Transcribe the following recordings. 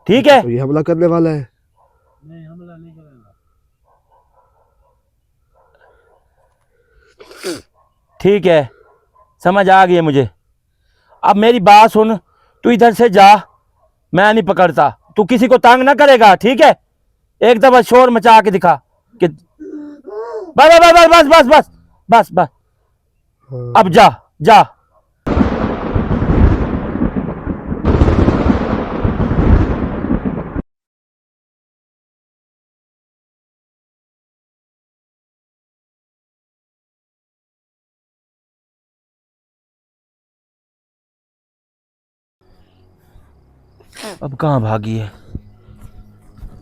ठीक है? तो ये हमला करने वाला है। नहीं, हमला नहीं करेगा। ठीक है, समझ आ गई है मुझे। अब मेरी बात सुन, तू इधर से जा, मैं नहीं पकड़ता। तू किसी को तंग ना करेगा, ठीक है? एक दफा शोर मचा के दिखा कि बस बस बस बस बस बस बस बस। अब जा जा। अब कहाँ भागी है?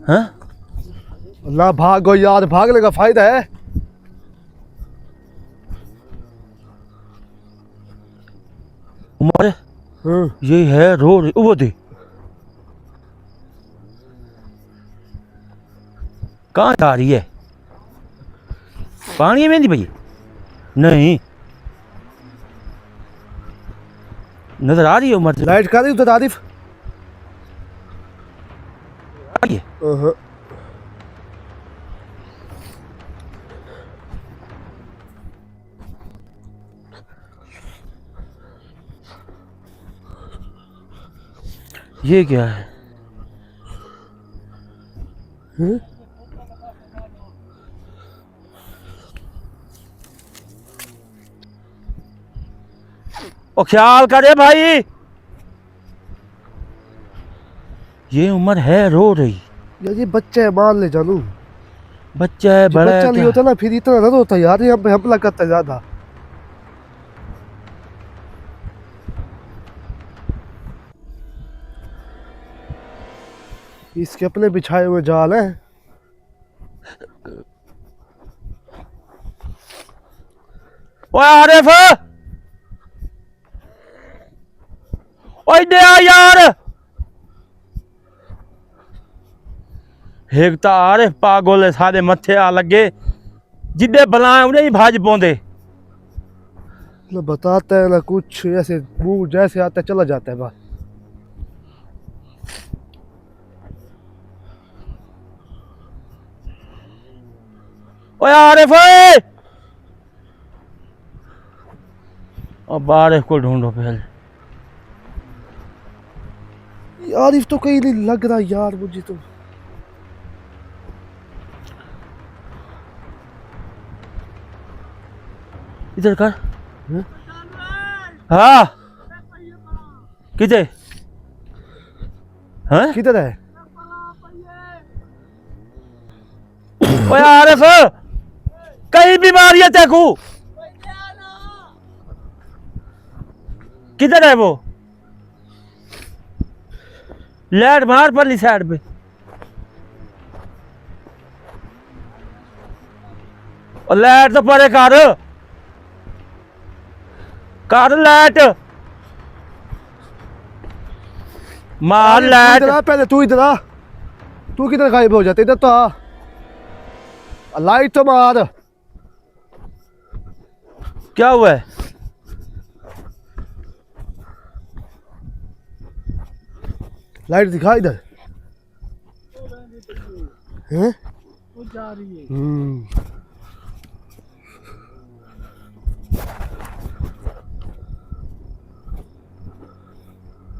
हाँ? अल्लाह भागो यार, भागने का फायदा है। उमर, ये है रोड, वो दे। कहाँ जा रही है? पानी में नहीं भाई? नहीं नजर आ रही है उमर। लाइट कर रही उधर आरिफ? आ रही है। ये क्या है? ओ ख्याल करे भाई, ये उम्र है रो रही। यार ये बच्चा है, मान ले जानू। बच्चा है, बड़ा बच्चा है नहीं क्या? होता ना फिर इतना दर्द होता यार, यहाँ पे हमला करता है ज्यादा। इसके अपने बिछाए हुए जाल हैं। ओ आरिफ, ओए दे आ यार। एक तो आरिफ पागल है, सारे मथे आ लगे, जिदे बलाए उन्हें ही भाज पौंदे। ना बताता है ना कुछ, ऐसे मुंह जैसे आता है चला जाता है बस। ओए आरिफ, ओए अब आरिफ को ढूंढो पहले। आरिफ तो कहीं नहीं लग रहा यार मुझे तो। इधर कर। हाँ किधर? हाँ किधर है? ओए आरिफ, कई बीमारी है तेकू? किधर है वो? लाइट मार परली साइड पे। और लाइट तो परे कर लाइट मार आरिफ, तू लाइट। इधर आ पहले, तू इधर आ। तू किधर गायब हो जाते? इधर तो आ, लाइट तो मार। क्या हुआ है? लाइट दिखा इधर। हैं? वो जा रही है।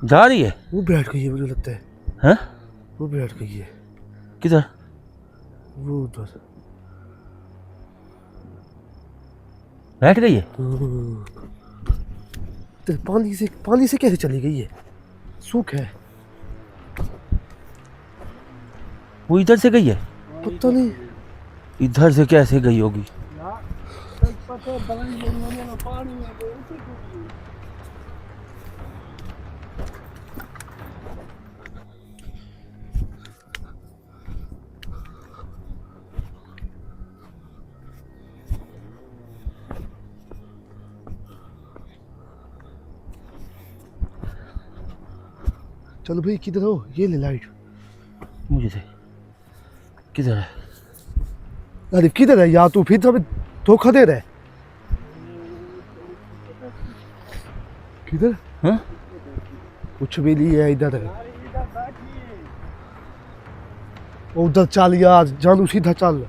जा रही है? वो बैठ गई है मुझे लगता है। हैं? वो बैठ गई है। किधर? वो उधर। बैठ गई है? तो पानी से कैसे चली गई है? सूख है। वो इधर से गई है? पता नहीं। इधर से कैसे गई होगी? पता है, बगल में पानी है तो उसे डूबी। चलो भाई किधर हो? ये ले लाइट। मुझे से किधर है? अरे किधर है यार? तू फिर तो हमें धोखा दे रहा है। किधर? हाँ? कुछ भी नहीं है इधर है। उधर चल यार जानू, सीधा चल।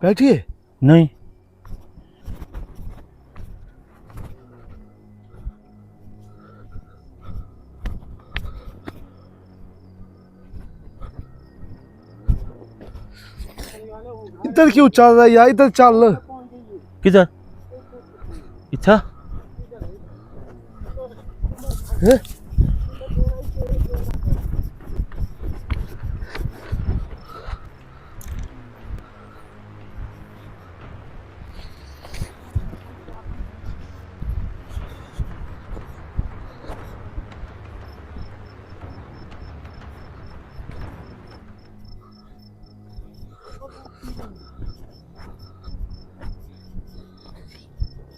बैठिए। नहीं, इधर क्यों चल रहा है यार, इधर चल। किधर? इतना हैं?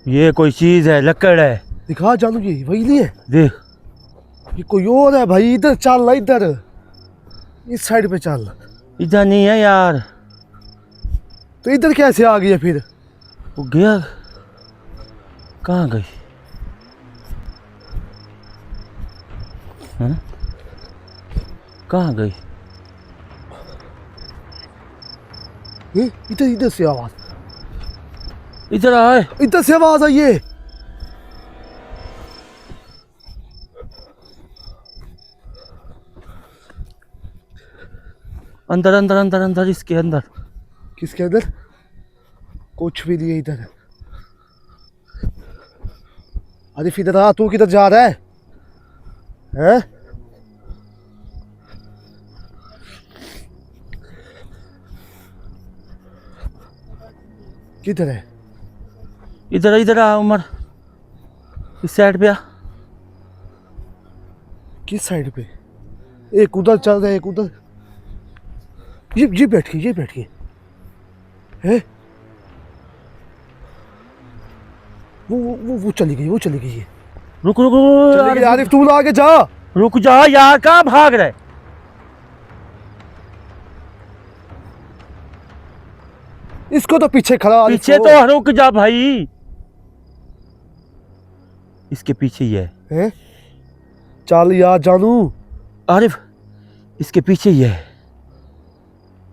ये कोई चीज है, लकड़ है। दिखा जानू, ये वही नहीं है? देख, ये कोई और है भाई। इधर चल ना, इधर इस साइड पे चल। इधर नहीं है यार। तो इधर कैसे आ गया फिर? वो गया, कहाँ गई? हैं? कहाँ गई? इधर इधर से आवाज, इधर आए। इधर से आवाज आई है। अंदर अंदर अंदर अंदर, इसके अंदर। किसके अंदर? कुछ भी नहीं है इधर। आरिफ इधर आ, तू किधर जा रहा है? हैं? किधर है? इधर इधर आ उमर, इस साइड पे आ। किस साइड पे? एक उधर चल रहा है, एक उधर। ये बैठिए, ये बैठिए। है वो चली गई, वो चली गई है। रुक रुक चली गई। रुक, आरिफ तू ना आगे जा। रुक जा यार, कहाँ भाग रहे? इसको तो पीछे खड़ा, आरिफ पीछे को। तो रुक जा भाई, इसके पीछे ही है। हैं? चल यार जानू। आरिफ, इसके पीछे ही है।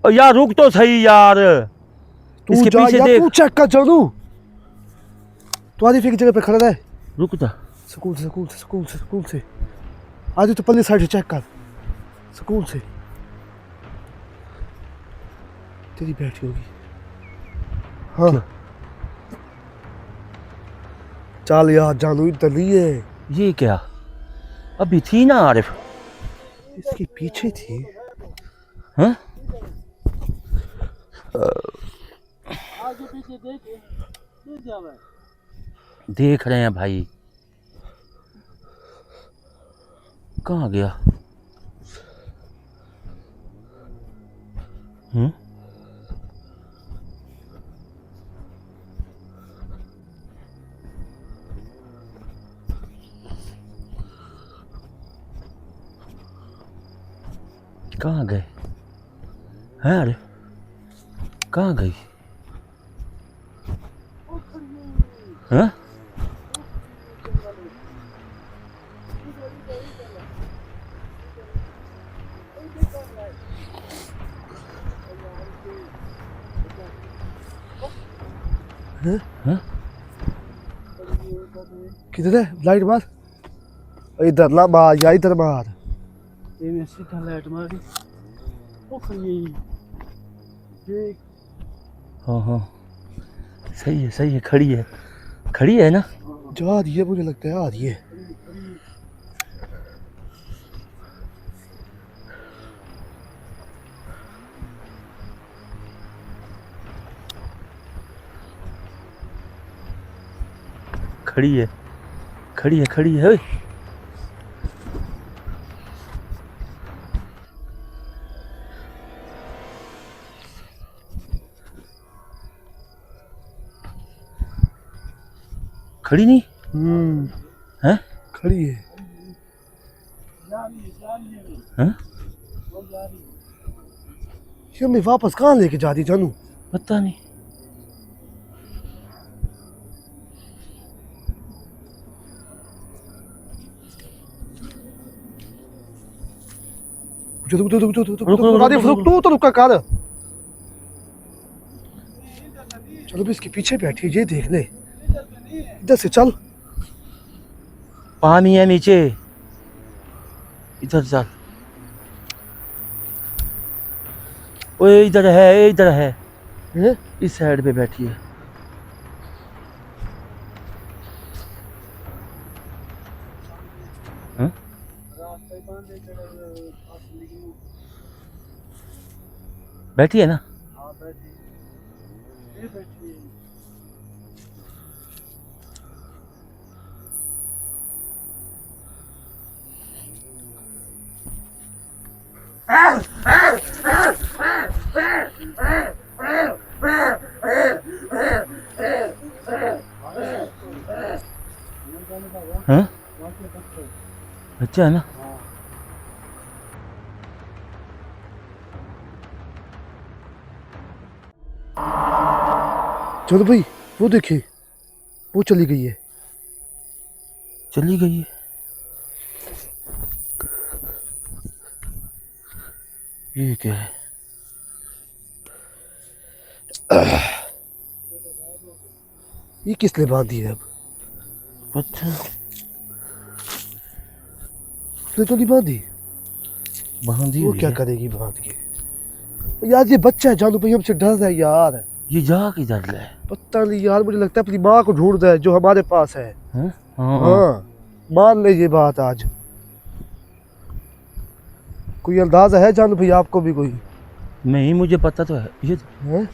और यार रुक तो सही यार, तू इसके जा पीछे यार, देख। तू चेक कर जानू। तू आरिफ एक जगह पे खड़ा रहे। रुक जा। स्कूल से, स्कूल से, स्कूल से, स्कूल से। आरिफ तो पल्ली साइड से चेक कर, स्कूल से। तेरी बैठी होगी। हाँ क्या? चल यार जानू, इधर नहीं है। ये क्या? अभी थी ना आरिफ। इसके पीछे थी। हाँ? आगे पीछे देखे, देख जावे। देख रहे हैं भाई, कहाँ गया? हम्म, कहाँ गए हैं? अरे कहाँ गई? हाँ? हाँ? किधर है? लाइट मार। इधर ना मार या इधर मार। ये में सीधा लाइट मारी, वो खड़ी देख। हाँ हाँ, सही है सही है, खड़ी है ना? जा रही है, मुझे लगता है आ रही है। खड़ी है, खड़ी है ओए। खड़ी नहीं है? खड़ी है। हैं? वो जा रही है। ये मैं वापस कहाँ लेके जा रही जानू? पता नहीं। रुक तो रुका कर। चलो भी इसके पीछे बैठी ये देख ले। इधर से चल। पानी है नीचे, इधर चल। ओए इधर है, इधर है, हैं? इस साइड पे बैठी है। हाँ? रास्ते बांधे चढ़े फासले की। बैठी है ना? हाँ बैठी ये बैठी है। हाँ? अच्छा है ना? चलो भाई वो देखिए वो चली गई है। चली गई है। ये क्या है? ये किसने बांधी है अब? अच्छा, उसने तो नहीं बांधी। बांधी वो हुई क्या है। करेगी बांध के? यार ये बच्चा है जानू भाई हमसे डर रहा है यार। ये जा किधर है? पता नहीं यार मुझे लगता है अपनी माँ को ढूंढ रहा है जो हमारे पास है। हाँ? हाँ। हाँ मान ले ये बात आज। कोई अंदाजा है जानू भाई आपको भी कोई? नहीं, मुझे पता तो है ये। हैं?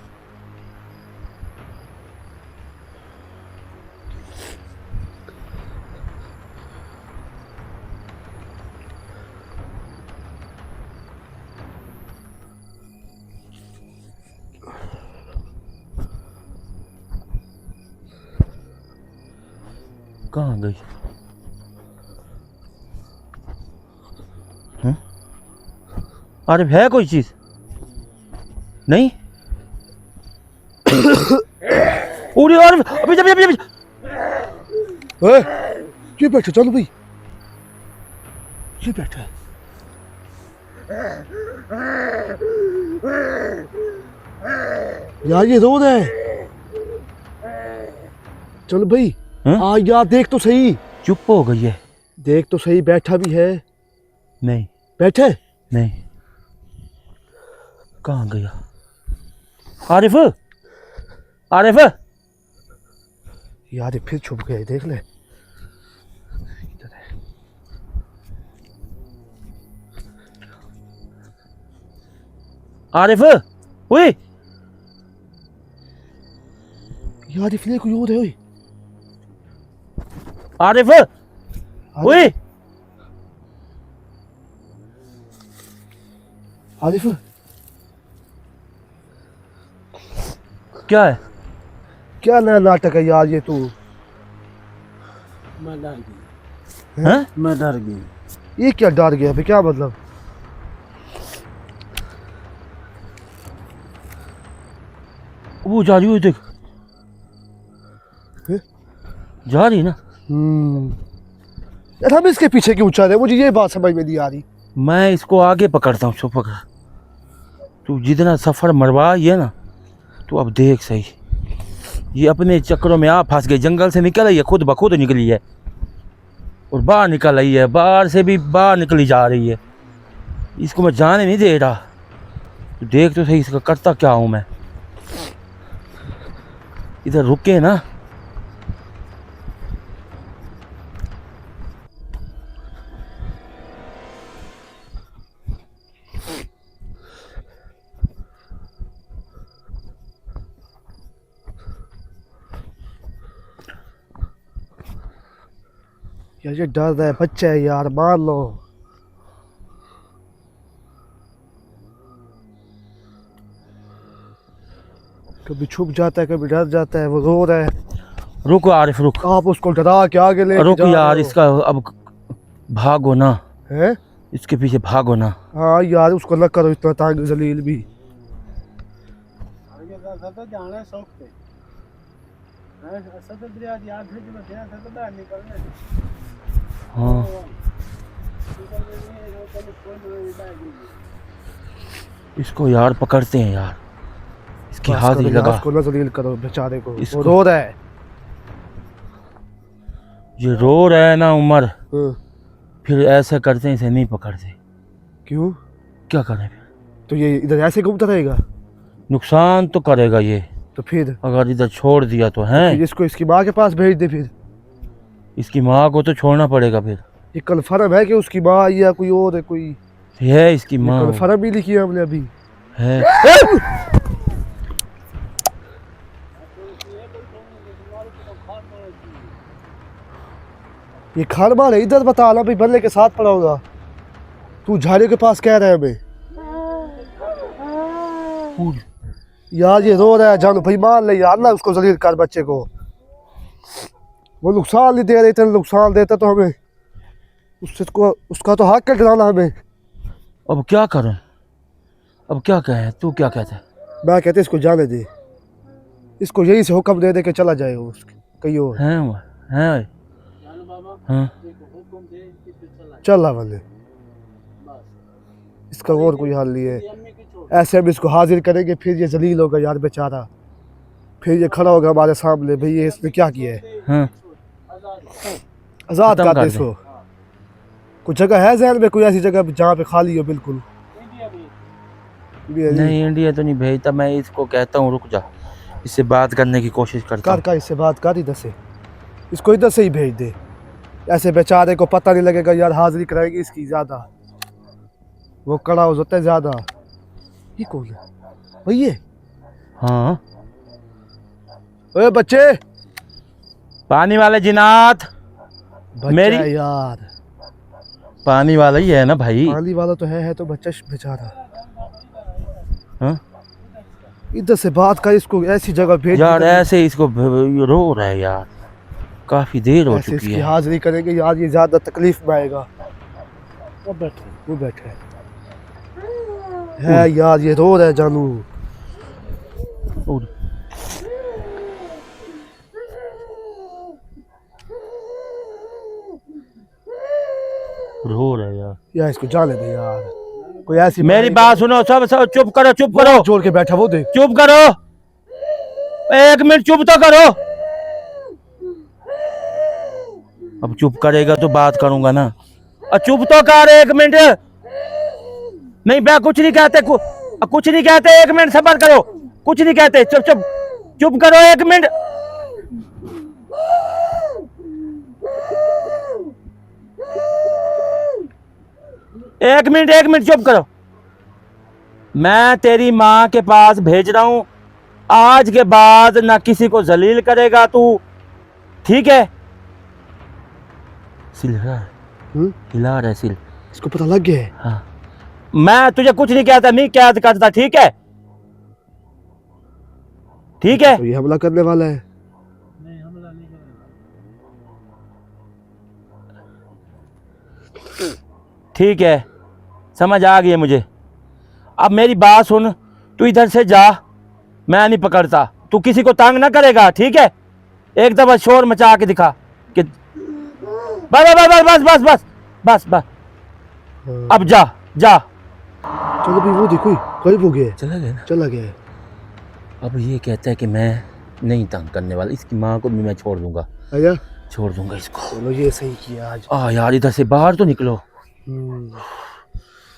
कहाँ गई? हाँ? अरे है कोई चीज? नहीं। उड़ी और अभी जब अभी ये बैठे चलो भाई ये बैठा है। यार ये रो रहा है। चलो भाई हाँ? आ यार देख तो सही। चुप हो गई है। देख तो सही बैठा भी है। नहीं। बैठे नहीं। कहाँ गया? आरिफ, आरिफ। यार ये फिर छुप गए देख ले। इधर है। आरिफ, ओए यार ये फिर कोई और है। ओए आरिफ, ओए आरिफ क्या है? क्या नया नाटक है यार ये तू? मैं डर गई। हाँ? मैं डर गई। ये क्या डर गया भाई क्या मतलब? वो जा रही है देख। हैं? जा रही है ना? यार हम इसके पीछे क्यों चल रहे? मुझे ये बात समझ में नहीं आ रही। मैं इसको आगे पकड़ता हूँ। सो पकड़। तू जितना सफ़र मरवा ये ना, तू अब देख सही। ये अपने चक्करों में आ फंस गई। जंगल से निकल आई है, खुद ब खुद निकली है और बाहर निकल आई है। बाहर से भी बाहर निकली जा रही है। इसको मैं जाने नहीं दे रहा। तू देख तो सही इसका करता क्या हूँ मैं। इधर रुके ना। यार ये डर रहा है बच्चा है यार मान लो। कभी छुप जाता है कभी डर जाता है। वो रो रहा है। रुको आरिफ, रुक। आप उसको डरा के आगे ले रुक यार, इसका अब भागो ना। हैं? इसके पीछे भागो ना। हाँ यार उसको न करो इतना तंग जलील भी। आगे का तो जाना शौक पे है। असद दरिया याद है कि मैं गया था तो बाहर निकलने हाँ इसको यार पकड़ते हैं यार, इसकी बस हाजिरी करो यार, लगा। उसको न जलील करो बेचारे को, वो इसको- रो रहा है। ये रो रहा है ना उमर, हाँ, फिर ऐसे करते हैं इसे नहीं पकड़ते। क्यों? क्या करें फिर? तो ये इधर ऐसे घूमता रहेगा? नुकसान तो करेगा ये, तो फिर अगर इधर छोड़ दिया तो है। इसको इसकी माँ के पास भेज दे फिर। इसकी माँ को तो छोड़ना पड़ेगा फिर। ये कन्फर्म है कि उसकी माँ या कोई और है? कोई है इसकी माँ कन्फर्म ही नहीं किया हमने अभी। है। ये खान मार है, इधर बता ना भाई, बल्ले के साथ पड़ा होगा। तू झाड़ियों के पास कह रहा है हमें? यार ये रो रहा है, जानू भाई मान ले यार ना, उसको जलील कर बच्चे को। वो नुकसान नहीं दे रहे, इतना नुकसान देता तो हमें उसका तो हक है डराना हमें। अब क्या करूं, अब क्या कहें, तू क्या कहता है? मैं कहते इसको जाने दे, इसको यही से हुक्म दे दे के चला जाए वो कहीं और। हैं हाँ चल वाले, इसका और कोई हाल नहीं है। ऐसे हम इसको हाजिर करेंगे, फिर ये जलील होगा यार बेचारा, फिर ये खड़ा होगा हमारे सामने, भाई ये इसने क्या किया है। हाँ आज़ाद खत्म कर कर दे दे। इसको। कुछ जगह है जहन में, कोई ऐसी जगह जहाँ पे खाली हो बिल्कुल? नहीं इंडिया तो नहीं भेजता, मैं इसको कहता हूँ रुक जा, इससे बात करने की कोशिश करता हूँ। कर इससे बात कर इधर से, इसको इधर से ही भेज दे। ऐसे बेचारे को पता नहीं लगेगा यार, हाजिरी कराएगी इसकी ज़्यादा, वो कड़ा हो जाता है ज़्यादा। ये कौन है भाई? ये हाँ ओए बच्चे, पानी वाले जिनात, बच्चा मेरी- है यार, पानी वाला ही है ना भाई। पानी वाला तो है तो बच्चा बेचारा। हाँ इधर से बात कर, इसको ऐसी जगह भेज यार, दे। ऐसे इसको रो रहा है यार, काफी देर हो ऐसे चुकी इसकी है। हाजिरी करेंगे यार, ये ज़्यादा तकलीफ में आएगा। वो बैठे है यार, ये रो रहा है जानू। और रो रहा है यार। यार इसको जाने दे यार, कोई ऐसी मेरी बात सुनो, सब सब चुप करो, चुप करो, जोड़ के बैठा वो देख। चुप करो, एक मिनट चुप तो करो। अब चुप करेगा तो बात करूंगा ना। चुप तो कर, एक मिनट। नहीं मैं कुछ नहीं कहते, कुछ नहीं कहते, एक मिनट सब्र करो, कुछ नहीं कहते, चुप चुप चुप करो, एक मिनट। एक मिनट चुप करो। मैं तेरी माँ के पास भेज रहा हूं, आज के बाद ना किसी को जलील करेगा तू, ठीक है? सिल हिला है, हिला रहा है सिल। इसको पता लग गया है। हाँ मैं तुझे कुछ नहीं कहता, नहीं कैद करता, ठीक है? ठीक है तो ये हमला करने वाला है। नहीं हमला नहीं करेगा। ठीक है, समझ आ गई है मुझे। अब मेरी बात सुन, तू इधर से जा, मैं नहीं पकड़ता, तू किसी को तंग ना करेगा, ठीक है? एक दफा शोर मचा के दिखा कि बस बस बस बस बस बस बस बस, अब जा जा। चलो भाई, वो देखो करीब हो गया, चला गया ना। चला गया है। अब ये कहता है कि मैं नहीं तंग करने वाला, इसकी माँ को भी मैं छोड़ दूंगा, आया, छोड़ दूंगा इसको। चलो ये सही किया आज। यार इधर से बाहर तो निकलो। हम्म,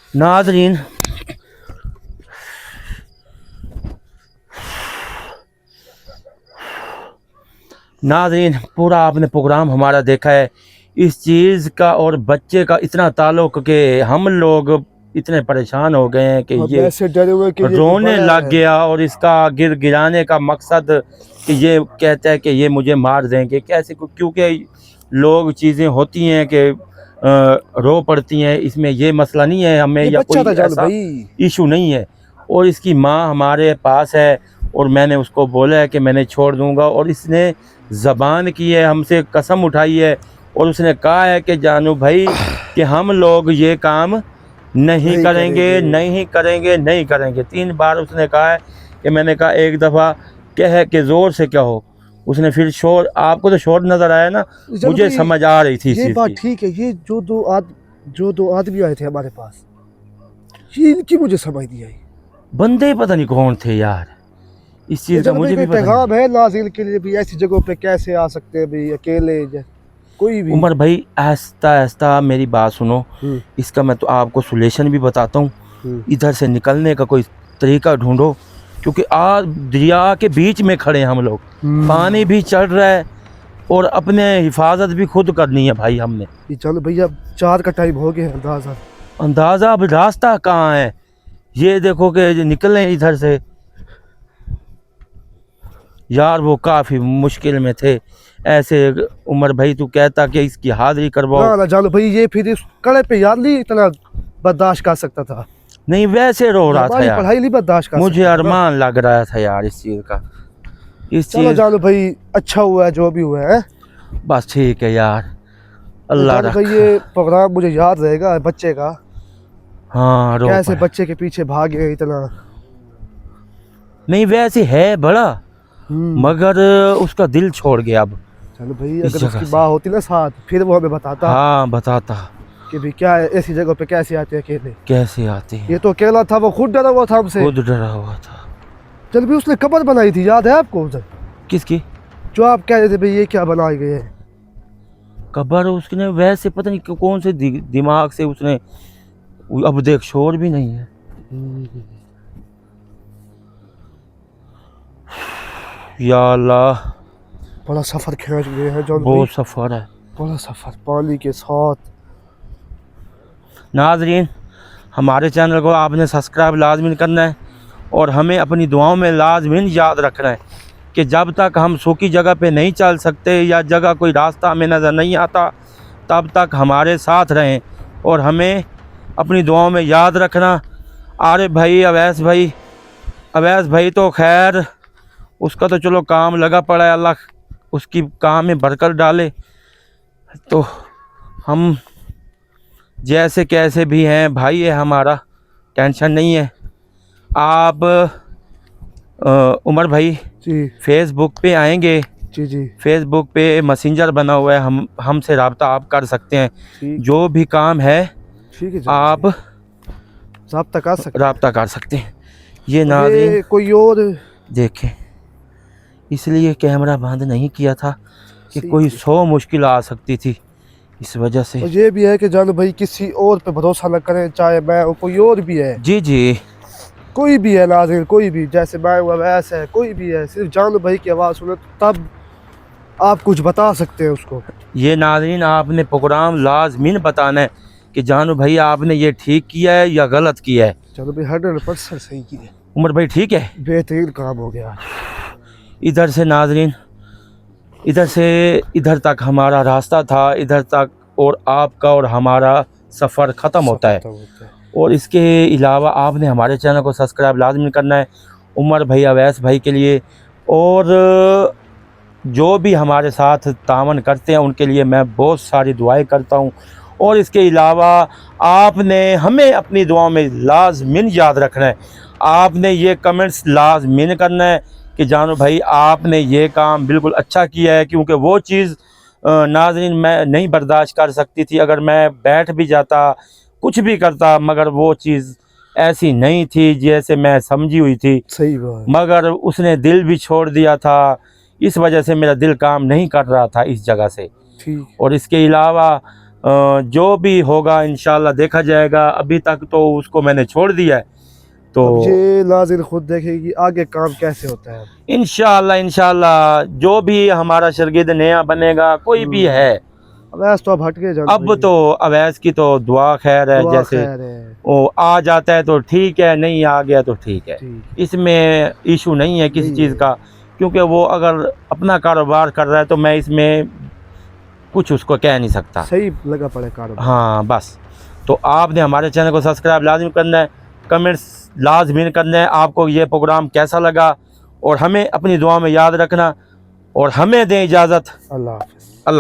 नाज़रीन, पूरा आपने प्रोग्राम हमारा देखा है। इस चीज़ का और बच्चे का इतना ताल्लुक कि हम लोग इतने परेशान हो गए हैं कि हम ये ऐसे डरे हुए कि ये रोने बड़ा लग है। गया, और इसका गिराने का मकसद कि ये कहता है कि ये मुझे मार देंगे कैसे, क्योंकि लोग चीज़ें होती हैं कि रो पड़ती हैं, इसमें ये मसला नहीं है हमें, ये या बच्चा था कोई जान ऐसा भाई। इशू नहीं है। और इसकी माँ हमारे पास है, और मैंने उसको बोला है कि मैंने छोड़ दूंगा, और इसने ज़बान की है, हमसे कसम उठाई है, और उसने कहा है कि जानू भाई कि हम लोग ये काम नहीं करेंगे, नहीं करेंगे, नहीं करेंगे। 3 बार उसने कहा है कि मैंने कहा एक दफ़ा कह के ज़ोर से कहो। उसने फिर शोर, आपको तो शोर नज़र आया ना, चलो मुझे भाई, समझ आ रही थी इस ये चीज़ बात की। ठीक है। ये जो दो आदमी आए थे हमारे पास, ये इनकी मुझे समझ नहीं आई। बंदे पता नहीं कौन थे यार, इस चीज़ का चलो मुझे भाई, भी कोई पता पैगाम नहीं। है नाज़िल के लिए भी, ऐसी जगहों पे कैसे आ सकते हैं भाई अकेले कोई भी? उमर भाई आहिस्ता आहिस्ता मेरी बात सुनो, इसका मैं तो आपको सोल्यूशन भी बताता हूँ। इधर से निकलने का कोई तरीका ढूंढो, क्योंकि आज दरिया के बीच में खड़े हैं हम लोग, पानी भी चढ़ रहा है और अपने हिफाजत भी खुद करनी है भाई हमने। ये चलो भैया, 4 का टाइम हो गया अंदाजा। अंदाज़ा अब रास्ता कहाँ है, ये देखो कि निकले इधर से यार, वो काफ़ी मुश्किल में थे। ऐसे उमर भाई तू कहता कि इसकी हाज़िरी करवाओ। ना जानो भाई, ये फिर इस कड़े पे यार नहीं इतना बर्दाश्त कर सकता था। नहीं वैसे रो रहा था हमारी यार, पढ़ाई नहीं बर्दाश्त कर मुझे सकता था। अरमान लग रहा था यार इस चीज़ का, इस चलो चीज़। जानो भाई, अच्छा हुआ है जो भी हुआ है। बस ठीक है यार, अल्लाह जानो भाई, रखा। ये प्रोग्राम मुझे याद रहेगा बच्चे का, हाँ रो कैसे पड़ा। बच्चे के पीछे भागे इतना। नहीं वैसे है बड़ा, मगर उसका दिल छोड़ गया अब। चलो भाई, इस अगर जगह उसकी से। माँ होती ना साथ, फिर वो हमें बताता हाँ बताता कि भाई क्या है, ऐसी जगह पे कैसे आते हैं अकेले। कैसे आते हैं। ये तो अकेला था, वो खुद डरा हुआ था हमसे। खुद डरा हुआ था। चल भी उसने कब्र बनाई थी, याद है आपको उधर? किसकी जो आप कह रहे थे भाई ये क्या बनाए गए हैं। कब्र? उसने वैसे पता नहीं कौन से दिमाग से उसने, अब देख शोर भी नहीं है। या अल्लाह, बड़ा सफर खींच गए हैं जॉन भाई, बहुत सफ़र है। बड़ा सफर पानी के साथ। नाजरीन, हमारे चैनल को आपने सब्सक्राइब लाजमी करना है और हमें अपनी दुआओं में लाजमी याद रखना है कि जब तक हम सूखी जगह पे नहीं चल सकते या जगह कोई रास्ता हमें नज़र नहीं आता, तब तक हमारे साथ रहें और हमें अपनी दुआओं में याद रखना। आरिफ भाई, अवैस भाई तो खैर उसका तो चलो काम लगा पड़ा है, अल्लाह उसकी काम में बरकत डाले। तो हम जैसे कैसे भी हैं भाई है हमारा, टेंशन नहीं है। आप उमर भाई जी फेसबुक पे आएंगे, जी जी, फेसबुक पे मैसेंजर बना हुआ है, हमसे रब्ता आप कर सकते हैं। ठीक जो भी काम है ठीक है, आप रब्ता कर सकते हैं। रब्ता कर सकते हैं। ये ये नाज़रीन कोई और देखें, इसलिए कैमरा बंद नहीं किया था कि सही कोई है। 100 मुश्किल आ सकती थी, इस वजह से। और ये भी है कि जानो भाई, किसी और पे भरोसा न करें, चाहे मैं हो, कोई और भी है, जी जी, कोई भी है नाज़रीन, कोई भी, जैसे मैं हुआ वैसे है, कोई भी है, सिर्फ जानो भाई की आवाज़ सुने तब आप कुछ बता सकते हैं उसको। ये नाज़रीन आपने प्रोग्राम लाजमीन बताना है कि जानू भाई आपने ये ठीक किया है या गलत किया है। चलो भाई, 100% सही किया, उमर भाई ठीक है। बेहतरीन काम हो गया। इधर से नाज़रीन, इधर से इधर तक हमारा रास्ता था, इधर तक, और आपका और हमारा सफ़र ख़त्म होता है। और इसके अलावा आपने हमारे चैनल को सब्सक्राइब लाजमी करना है उमर भाई, अवैस भाई के लिए। और जो भी हमारे साथ तावन करते हैं उनके लिए मैं बहुत सारी दुआएं करता हूं। और इसके अलावा आपने हमें अपनी दुआओं में लाजमीन याद रखना है। आपने ये कमेंट्स लाजमीन करना है कि जानू भाई आपने ये काम बिल्कुल अच्छा किया है, क्योंकि वो चीज़ नाज़रीन मैं नहीं बर्दाश्त कर सकती थी। अगर मैं बैठ भी जाता, कुछ भी करता, मगर वो चीज़ ऐसी नहीं थी जैसे मैं समझी हुई थी। सही बात। मगर उसने दिल भी छोड़ दिया था, इस वजह से मेरा दिल काम नहीं कर रहा था इस जगह से। ठीक, और इसके अलावा जो भी होगा इंशाल्लाह देखा जाएगा। अभी तक तो उसको मैंने छोड़ दिया है, तो अब ये नाज़रीन खुद देखेगी आगे काम कैसे होता है। इंशाल्लाह जो भी हमारा शागिर्द नया बनेगा, कोई भी है, अब ऐसा तो अब हट गए जानो अब भाई, तो अवैस की तो दुआ खैर है। दुआ जैसे खैर है। वो आ जाता है तो ठीक है, नहीं आ गया तो ठीक है, ठीक, इसमें इशू नहीं है किसी नहीं चीज़ है। का। क्योंकि वो अगर अपना कारोबार कर रहा है तो मैं इसमें कुछ उसको कह नहीं सकता। सही लगा पड़े कारोबार। हाँ बस, तो आपने हमारे चैनल को सब्सक्राइब लाजमी करना है, कमेंट्स लाजमी करना है आपको ये प्रोग्राम कैसा लगा, और हमें अपनी दुआ में याद रखना, और हमें दें इजाज़त। अल्लाह हाफ़िज़।